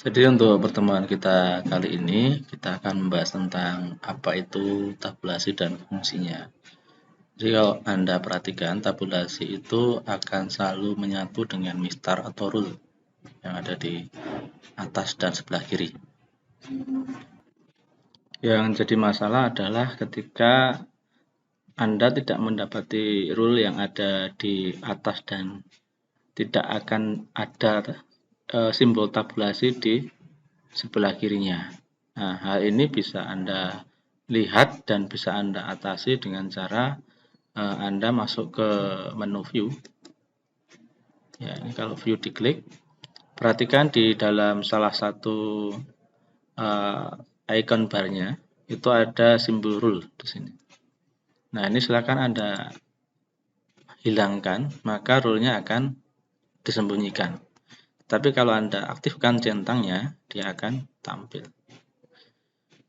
Jadi untuk pertemuan kita kali ini, kita akan membahas tentang apa itu tabulasi dan fungsinya. Jadi kalau Anda perhatikan, tabulasi itu akan selalu menyatu dengan mistar atau rule yang ada di atas dan sebelah kiri. Yang jadi masalah adalah ketika Anda tidak mendapati rule yang ada di atas dan tidak akan ada simbol tabulasi di sebelah kirinya. Nah, hal ini bisa Anda lihat dan bisa Anda atasi dengan cara Anda masuk ke menu view. Ya, ini kalau view diklik, perhatikan di dalam salah satu icon barnya itu ada simbol rule di sini. Nah, ini silakan Anda hilangkan, maka rule-nya akan disembunyikan. Tapi kalau Anda aktifkan centangnya, dia akan tampil.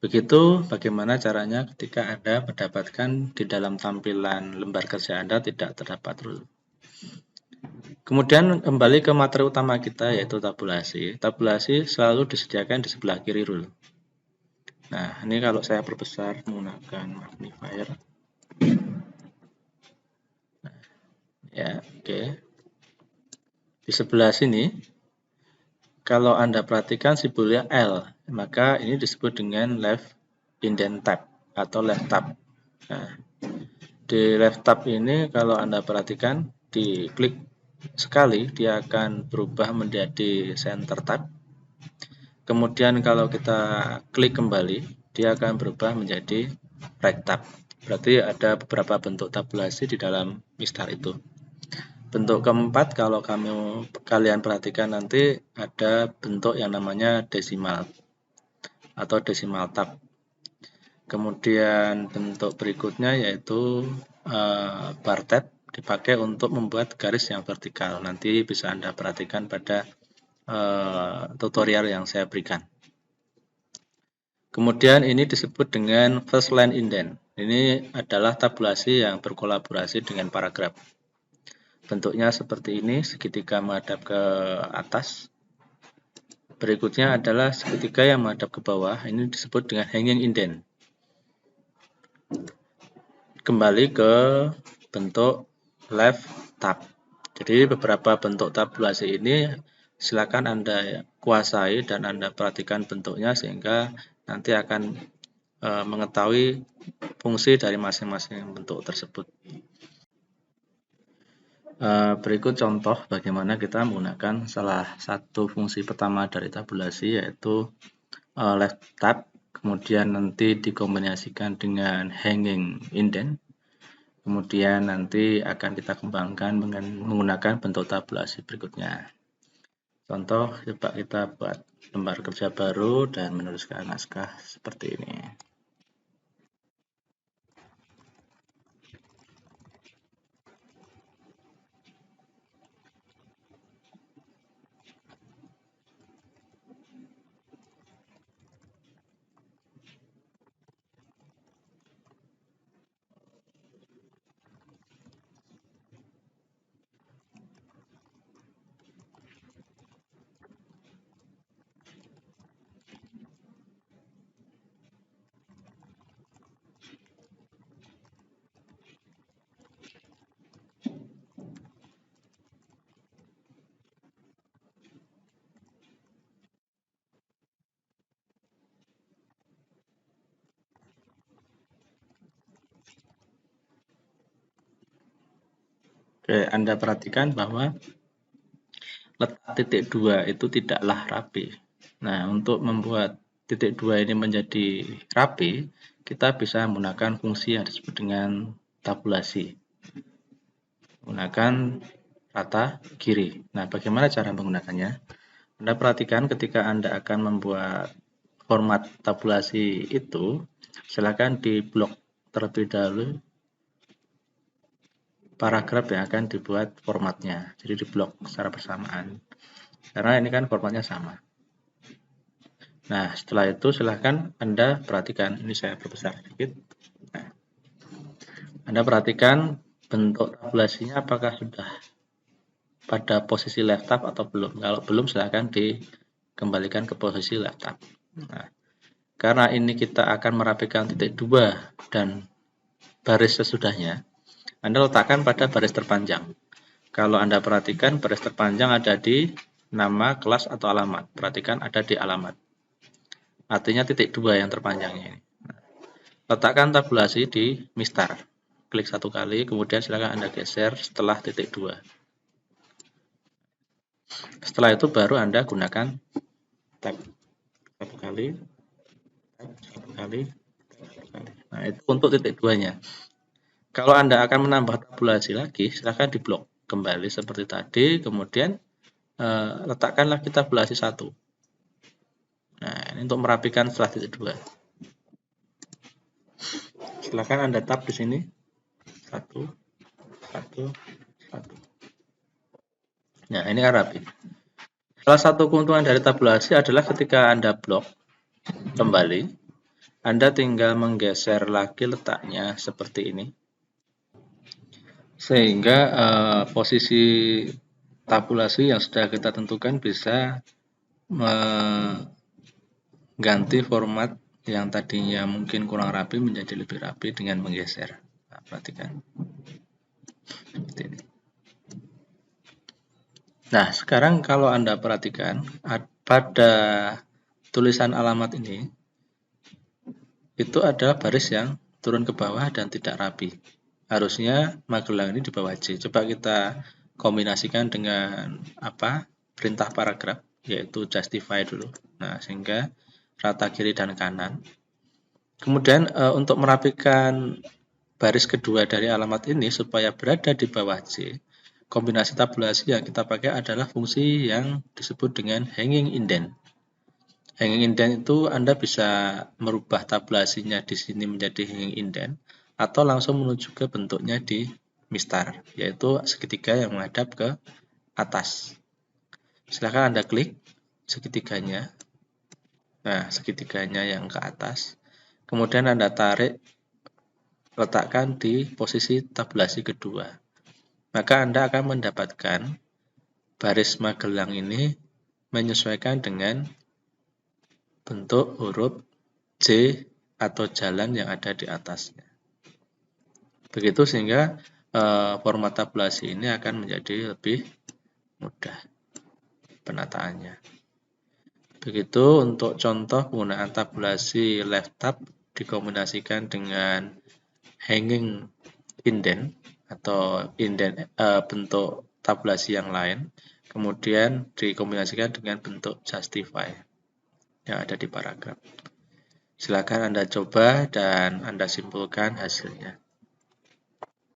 Begitu bagaimana caranya ketika Anda mendapatkan di dalam tampilan lembar kerja Anda tidak terdapat rule. Kemudian kembali ke materi utama kita yaitu tabulasi. Tabulasi selalu disediakan di sebelah kiri rule. Nah, ini kalau saya perbesar menggunakan magnifier. Nah, ya, oke. Di sebelah sini, kalau Anda perhatikan simbolnya L, maka ini disebut dengan left indent tab atau left tab. Nah, di left tab ini kalau Anda perhatikan, diklik sekali dia akan berubah menjadi center tab. Kemudian kalau kita klik kembali, dia akan berubah menjadi right tab. Berarti ada beberapa bentuk tabulasi di dalam mistar itu. Bentuk keempat kalau kalian perhatikan nanti ada bentuk yang namanya desimal atau desimal tab. Kemudian bentuk berikutnya yaitu bar tab dipakai untuk membuat garis yang vertikal. Nanti bisa Anda perhatikan pada tutorial yang saya berikan. Kemudian ini disebut dengan first line indent. Ini adalah tabulasi yang berkolaborasi dengan paragraf. Bentuknya seperti ini, segitiga menghadap ke atas. Berikutnya adalah segitiga yang menghadap ke bawah. Ini disebut dengan hanging indent. Kembali ke bentuk left tab. Jadi beberapa bentuk tabulasi ini silakan Anda kuasai dan Anda perhatikan bentuknya sehingga nanti akan mengetahui fungsi dari masing-masing bentuk tersebut. Berikut contoh bagaimana kita menggunakan salah satu fungsi pertama dari tabulasi yaitu left tab, kemudian nanti dikombinasikan dengan hanging indent, kemudian nanti akan kita kembangkan dengan menggunakan bentuk tabulasi berikutnya. Contoh, coba kita buat lembar kerja baru dan menuliskan naskah seperti ini. Oke, Anda perhatikan bahwa letak titik 2 itu tidaklah rapi. Nah, untuk membuat titik 2 ini menjadi rapi, kita bisa menggunakan fungsi yang disebut dengan tabulasi. Menggunakan rata kiri. Nah, bagaimana cara menggunakannya? Anda perhatikan ketika Anda akan membuat format tabulasi itu, silakan diblok terlebih dahulu paragraf yang akan dibuat formatnya. Jadi diblok secara bersamaan. Karena ini kan formatnya sama. Nah, setelah itu silahkan Anda perhatikan. Ini saya perbesar sedikit. Nah, Anda perhatikan bentuk tabulasinya apakah sudah pada posisi left tab atau belum. Kalau belum silahkan kembalikan ke posisi left tab. Nah, karena ini kita akan merapikan titik 2 dan baris sesudahnya, Anda letakkan pada baris terpanjang. Kalau Anda perhatikan, baris terpanjang ada di nama, kelas, atau alamat. Perhatikan ada di alamat. Artinya titik 2 yang terpanjangnya ini. Letakkan tabulasi di mistar. Klik 1 kali, kemudian silakan Anda geser setelah titik 2. Setelah itu baru Anda gunakan tab 1 kali, tab 1 kali, tab 1 kali. Nah, itu untuk titik 2-nya. Kalau Anda akan menambah tabulasi lagi, silakan diblok kembali seperti tadi, kemudian letakkan lagi tabulasi 1. Nah, ini untuk merapikan setelah titik 2. Silakan Anda tab di sini. 1, 1, 1. Nah, ini kan rapi. Salah satu keuntungan dari tabulasi adalah ketika Anda blok kembali, Anda tinggal menggeser lagi letaknya seperti ini. Sehingga posisi tabulasi yang sudah kita tentukan bisa mengganti format yang tadinya mungkin kurang rapi menjadi lebih rapi dengan menggeser. Nah, perhatikan. Seperti ini. Nah, sekarang kalau Anda perhatikan, pada tulisan alamat ini, itu adalah baris yang turun ke bawah dan tidak rapi. Harusnya Magelang ini di bawah C. Coba kita kombinasikan dengan perintah paragraf, yaitu justify dulu. Nah, sehingga rata kiri dan kanan. Kemudian untuk merapikan baris kedua dari alamat ini supaya berada di bawah C, kombinasi tabulasi yang kita pakai adalah fungsi yang disebut dengan hanging indent. Hanging indent itu Anda bisa merubah tabulasinya di sini menjadi hanging indent atau langsung menuju ke bentuknya di mistar, yaitu segitiga yang menghadap ke atas. Silahkan Anda klik segitiganya. Nah, segitiganya yang ke atas. Kemudian Anda tarik, letakkan di posisi tabulasi kedua. Maka Anda akan mendapatkan baris Magelang ini menyesuaikan dengan bentuk huruf J atau jalan yang ada di atasnya. Begitu sehingga format tabulasi ini akan menjadi lebih mudah penataannya. Begitu untuk contoh penggunaan tabulasi left tab dikombinasikan dengan hanging indent atau indent bentuk tabulasi yang lain, kemudian dikombinasikan dengan bentuk justify yang ada di paragraf. Silakan Anda coba dan Anda simpulkan hasilnya.